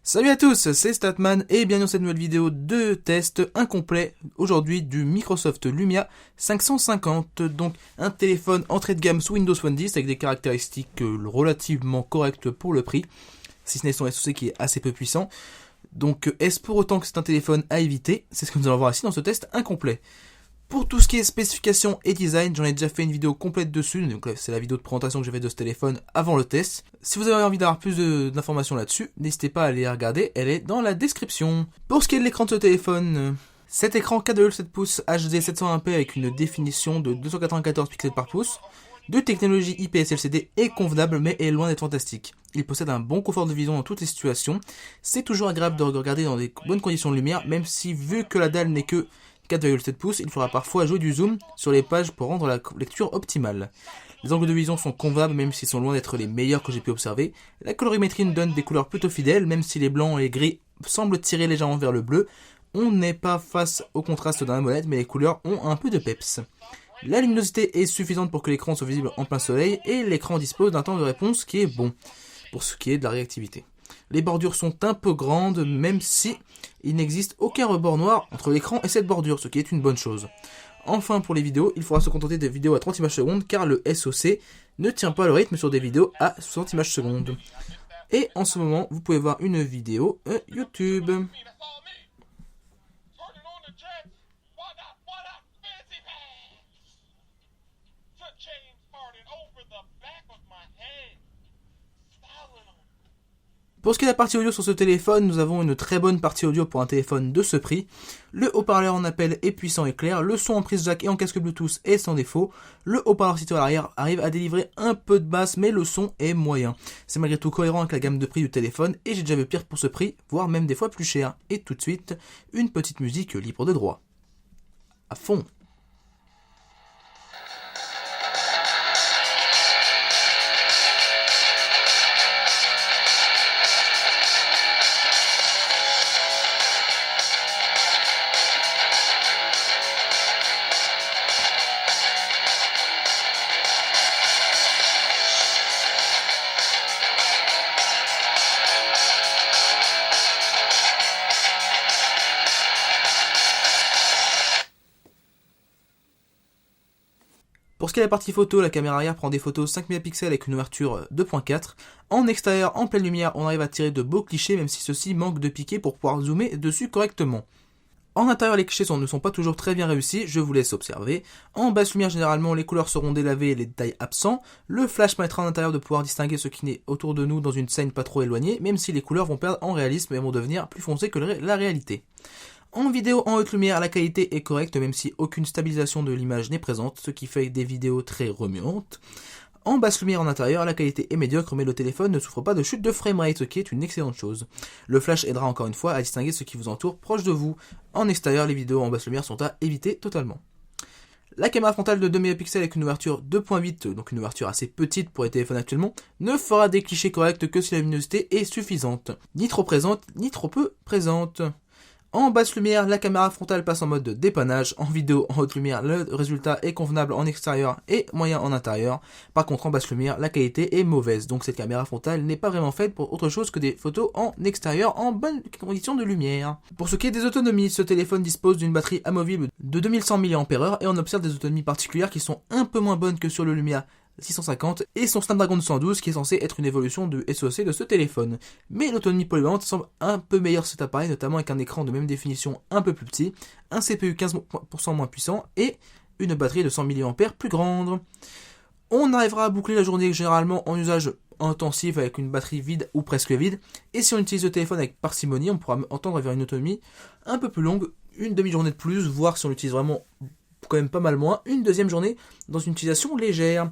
Salut à tous, c'est Statman et bienvenue dans cette nouvelle vidéo de test incomplet aujourd'hui du Microsoft Lumia 550, donc un téléphone entrée de gamme sous Windows Phone 10 avec des caractéristiques relativement correctes pour le prix, si ce n'est son SoC qui est assez peu puissant. Donc est-ce pour autant que c'est un téléphone à éviter? C'est ce que nous allons voir ici dans ce test incomplet. Pour tout ce qui est spécification et design, j'en ai déjà fait une vidéo complète dessus, donc c'est la vidéo de présentation que j'ai faite de ce téléphone avant le test. Si vous avez envie d'avoir plus d'informations là-dessus, n'hésitez pas à aller regarder, elle est dans la description. Pour ce qui est de l'écran de ce téléphone, cet écran 4,7 pouces HD 720p avec une définition de 294 pixels par pouce, de technologie IPS LCD est convenable mais est loin d'être fantastique. Il possède un bon confort de vision dans toutes les situations, c'est toujours agréable de regarder dans des bonnes conditions de lumière, même si vu que la dalle n'est que 4,7 pouces, il faudra parfois jouer du zoom sur les pages pour rendre la lecture optimale. Les angles de vision sont convenables même s'ils sont loin d'être les meilleurs que j'ai pu observer. La colorimétrie nous donne des couleurs plutôt fidèles, même si les blancs et les gris semblent tirer légèrement vers le bleu. On n'est pas face au contraste d'un AMOLED, mais les couleurs ont un peu de peps. La luminosité est suffisante pour que l'écran soit visible en plein soleil, et l'écran dispose d'un temps de réponse qui est bon, pour ce qui est de la réactivité. Les bordures sont un peu grandes, même si il n'existe aucun rebord noir entre l'écran et cette bordure, ce qui est une bonne chose. Enfin, pour les vidéos, il faudra se contenter de vidéos à 30 images secondes, car le SoC ne tient pas le rythme sur des vidéos à 60 images secondes. Et en ce moment, vous pouvez voir une vidéo YouTube. Pour ce qui est de la partie audio sur ce téléphone, nous avons une très bonne partie audio pour un téléphone de ce prix. Le haut-parleur en appel est puissant et clair, le son en prise jack et en casque Bluetooth est sans défaut. Le haut-parleur situé à l'arrière arrive à délivrer un peu de basse, mais le son est moyen. C'est malgré tout cohérent avec la gamme de prix du téléphone, et j'ai déjà vu pire pour ce prix, voire même des fois plus cher. Et tout de suite, une petite musique libre de droit. À fond. Pour ce qui est de la partie photo, la caméra arrière prend des photos 5 mégapixels avec une ouverture 2.4. En extérieur, en pleine lumière, on arrive à tirer de beaux clichés, même si ceux-ci manquent de piqué pour pouvoir zoomer dessus correctement. En intérieur, les clichés ne sont pas toujours très bien réussis, je vous laisse observer. En basse lumière, généralement, les couleurs seront délavées et les détails absents. Le flash permettra en intérieur de pouvoir distinguer ce qui n'est autour de nous dans une scène pas trop éloignée, même si les couleurs vont perdre en réalisme et vont devenir plus foncées que la réalité. En vidéo en haute lumière, la qualité est correcte même si aucune stabilisation de l'image n'est présente, ce qui fait des vidéos très remuantes. En basse lumière en intérieur, la qualité est médiocre mais le téléphone ne souffre pas de chute de framerate, ce qui est une excellente chose. Le flash aidera encore une fois à distinguer ce qui vous entoure proche de vous. En extérieur, les vidéos en basse lumière sont à éviter totalement. La caméra frontale de 2 mégapixels avec une ouverture 2.8, donc une ouverture assez petite pour les téléphones actuellement, ne fera des clichés corrects que si la luminosité est suffisante. Ni trop présente, ni trop peu présente. En basse lumière, la caméra frontale passe en mode de dépannage. En vidéo, en haute lumière, le résultat est convenable en extérieur et moyen en intérieur. Par contre, en basse lumière, la qualité est mauvaise. Donc cette caméra frontale n'est pas vraiment faite pour autre chose que des photos en extérieur en bonne condition de lumière. Pour ce qui est des autonomies, ce téléphone dispose d'une batterie amovible de 2100 mAh et on observe des autonomies particulières qui sont un peu moins bonnes que sur le Lumia 650 et son Snapdragon 112 qui est censé être une évolution du SoC de ce téléphone. Mais l'autonomie polyvalente semble un peu meilleure sur cet appareil, notamment avec un écran de même définition un peu plus petit, un CPU 15% moins puissant et une batterie de 100 mAh plus grande. On arrivera à boucler la journée généralement en usage intensif avec une batterie vide ou presque vide, et si on utilise le téléphone avec parcimonie, on pourra entendre vers une autonomie un peu plus longue, une demi-journée de plus, voire si on l'utilise vraiment quand même pas mal moins, une deuxième journée dans une utilisation légère.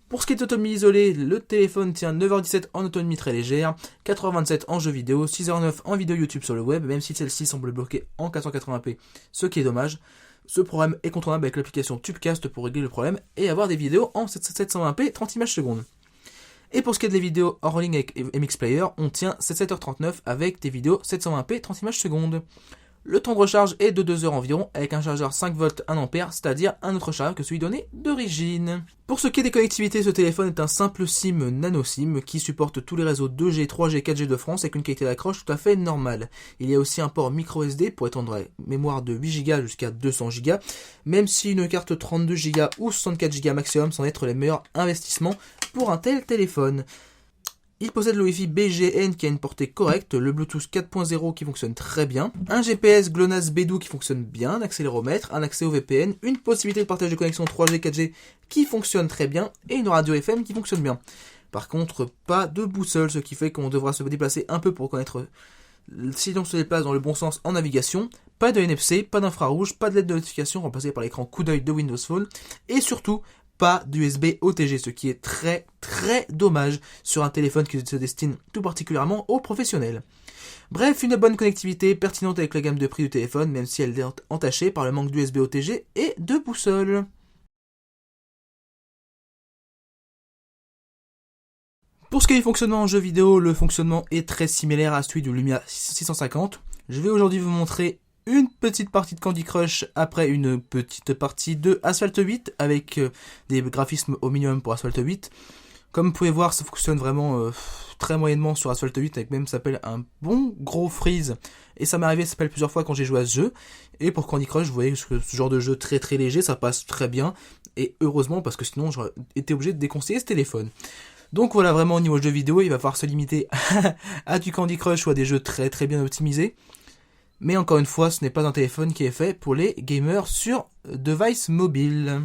Pour ce qui est d'autonomie isolée, le téléphone tient 9h17 en autonomie très légère, 4h27 en jeu vidéo, 6h09 en vidéo YouTube sur le web, même si celle-ci semble bloquée en 480p, ce qui est dommage. Ce problème est contournable avec l'application Tubecast pour régler le problème et avoir des vidéos en 720p 30 images secondes. Et pour ce qui est des vidéos hors ligne avec MX Player, on tient 7h39 avec des vidéos 720p 30 images secondes. Le temps de recharge est de 2 heures environ, avec un chargeur 5V 1A, c'est-à-dire un autre chargeur que celui donné d'origine. Pour ce qui est des connectivités, ce téléphone est un simple SIM nano SIM qui supporte tous les réseaux 2G, 3G, 4G de France avec une qualité d'accroche tout à fait normale. Il y a aussi un port micro SD pour étendre la mémoire de 8Go jusqu'à 200Go, même si une carte 32Go ou 64Go maximum semble être les meilleurs investissements pour un tel téléphone. Il possède le Wi-Fi BGN qui a une portée correcte, le Bluetooth 4.0 qui fonctionne très bien, un GPS GLONASS B12 qui fonctionne bien, un accéléromètre, un accès au VPN, une possibilité de partage de connexion 3G, 4G qui fonctionne très bien et une radio FM qui fonctionne bien. Par contre, pas de boussole, ce qui fait qu'on devra se déplacer un peu pour connaître si l'on se déplace dans le bon sens en navigation. Pas de NFC, pas d'infrarouge, pas de LED de notification remplacée par l'écran coup d'œil de Windows Phone et surtout pas d'USB OTG, ce qui est très très dommage sur un téléphone qui se destine tout particulièrement aux professionnels. Bref, une bonne connectivité pertinente avec la gamme de prix du téléphone, même si elle est entachée par le manque d'USB OTG et de boussole. Pour ce qui est du fonctionnement en jeu vidéo, le fonctionnement est très similaire à celui du Lumia 650. Je vais aujourd'hui vous montrer une petite partie de Candy Crush après une petite partie de Asphalt 8 avec des graphismes au minimum pour Asphalt 8. Comme vous pouvez voir, ça fonctionne vraiment très moyennement sur Asphalt 8 avec même ça s'appelle un bon gros freeze. Et ça m'est arrivé, ça s'appelle plusieurs fois quand j'ai joué à ce jeu. Et pour Candy Crush, vous voyez que ce genre de jeu très très léger, ça passe très bien. Et heureusement parce que sinon j'aurais été obligé de déconseiller ce téléphone. Donc voilà, vraiment au niveau jeu vidéo, il va falloir se limiter à du Candy Crush ou à des jeux très très bien optimisés. Mais encore une fois, ce n'est pas un téléphone qui est fait pour les gamers sur device mobile.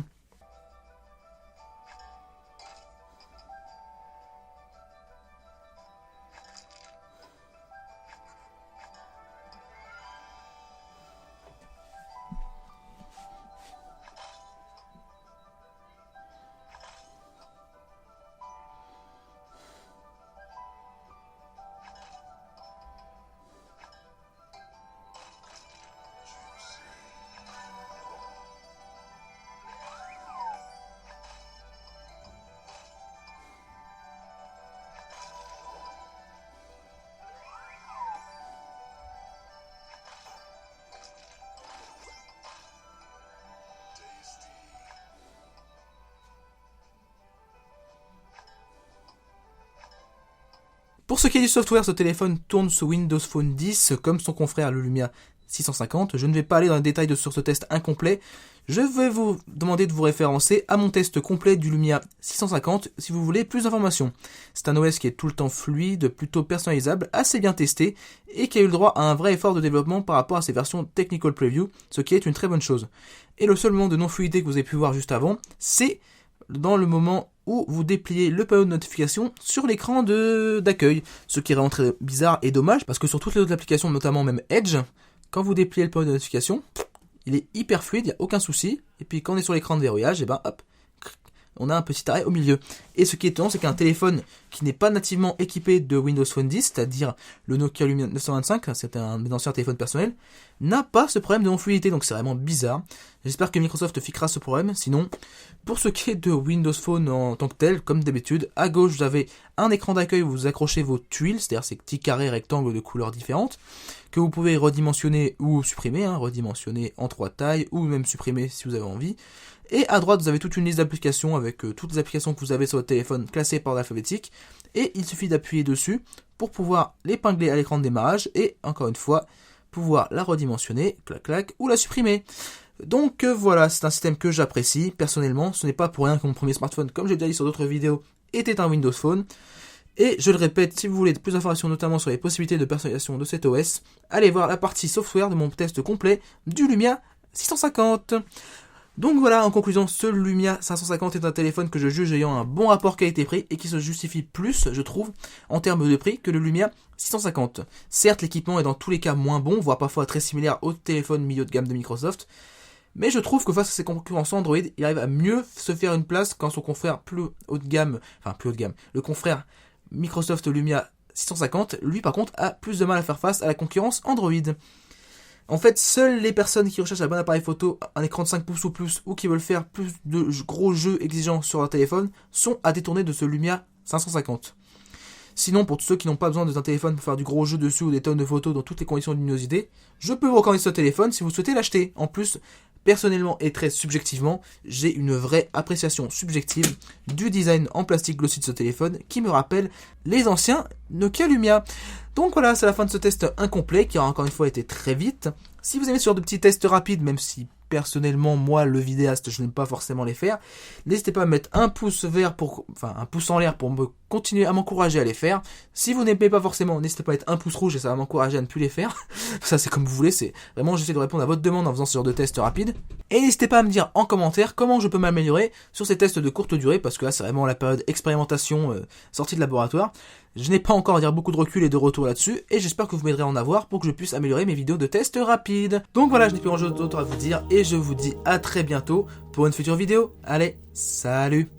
Pour ce qui est du software, ce téléphone tourne sous Windows Phone 10 comme son confrère le Lumia 650. Je ne vais pas aller dans les détails sur ce test incomplet. Je vais vous demander de vous référencer à mon test complet du Lumia 650 si vous voulez plus d'informations. C'est un OS qui est tout le temps fluide, plutôt personnalisable, assez bien testé et qui a eu le droit à un vrai effort de développement par rapport à ses versions Technical Preview, ce qui est une très bonne chose. Et le seul moment de non-fluidité que vous avez pu voir juste avant, c'est dans le moment où vous dépliez le panneau de notification sur l'écran d'accueil, ce qui est vraiment très bizarre et dommage parce que sur toutes les autres applications, notamment même Edge, quand vous dépliez le panneau de notification, il est hyper fluide, il n'y a aucun souci, et puis quand on est sur l'écran de verrouillage, et ben hop, on a un petit arrêt au milieu. Et ce qui est étonnant, c'est qu'un téléphone qui n'est pas nativement équipé de Windows Phone 10, c'est-à-dire le Nokia Lumia 925, c'est un de mes anciens téléphones personnels, n'a pas ce problème de non-fluidité, donc c'est vraiment bizarre. J'espère que Microsoft fixera ce problème, sinon, pour ce qui est de Windows Phone en tant que tel, comme d'habitude, à gauche vous avez un écran d'accueil où vous accrochez vos tuiles, c'est-à-dire ces petits carrés rectangles de couleurs différentes, que vous pouvez redimensionner ou supprimer, redimensionner en 3 tailles, ou même supprimer si vous avez envie. Et à droite, vous avez toute une liste d'applications avec toutes les applications que vous avez sur votre téléphone classées par ordre alphabétique. Et il suffit d'appuyer dessus pour pouvoir l'épingler à l'écran de démarrage et, encore une fois, pouvoir la redimensionner, clac clac, ou la supprimer. Donc voilà, c'est un système que j'apprécie. Personnellement, ce n'est pas pour rien que mon premier smartphone, comme j'ai déjà dit sur d'autres vidéos, était un Windows Phone. Et je le répète, si vous voulez plus d'informations notamment sur les possibilités de personnalisation de cet OS, allez voir la partie software de mon test complet du Lumia 650. Donc voilà, en conclusion, ce Lumia 550 est un téléphone que je juge ayant un bon rapport qualité-prix et qui se justifie plus, je trouve, en termes de prix que le Lumia 650. Certes, l'équipement est dans tous les cas moins bon, voire parfois très similaire au téléphone milieu de gamme de Microsoft, mais je trouve que face à ses concurrents Android, il arrive à mieux se faire une place quand son confrère plus haut de gamme, le confrère Microsoft Lumia 650, lui par contre, a plus de mal à faire face à la concurrence Android. En fait, seules les personnes qui recherchent un bon appareil photo, un écran de 5 pouces ou plus, ou qui veulent faire plus de gros jeux exigeants sur leur téléphone, sont à détourner de ce Lumia 550. Sinon, pour tous ceux qui n'ont pas besoin d'un téléphone pour faire du gros jeu dessus ou des tonnes de photos dans toutes les conditions de luminosité, je peux vous recommander ce téléphone si vous souhaitez l'acheter. En plus, personnellement et très subjectivement, j'ai une vraie appréciation subjective du design en plastique glossy de ce téléphone qui me rappelle les anciens Nokia Lumia. Donc voilà, c'est la fin de ce test incomplet qui a encore une fois été très vite. Si vous aimez ce genre de petits tests rapides, même si personnellement, moi, le vidéaste, je n'aime pas forcément les faire, n'hésitez pas à mettre un pouce vert un pouce en l'air pour me continuer à m'encourager à les faire. Si vous n'aimez pas forcément, n'hésitez pas à mettre un pouce rouge et ça va m'encourager à ne plus les faire. Ça, c'est comme vous voulez, c'est vraiment, j'essaie de répondre à votre demande en faisant ce genre de tests rapides. Et n'hésitez pas à me dire en commentaire comment je peux m'améliorer sur ces tests de courte durée, parce que là, c'est vraiment la période expérimentation sortie de laboratoire. Je n'ai pas encore à dire beaucoup de recul et de retour là-dessus, et j'espère que vous m'aiderez à en avoir pour que je puisse améliorer mes vidéos de tests rapides. Donc voilà, je n'ai plus grand chose d'autre à vous dire, et je vous dis à très bientôt pour une future vidéo. Allez, salut!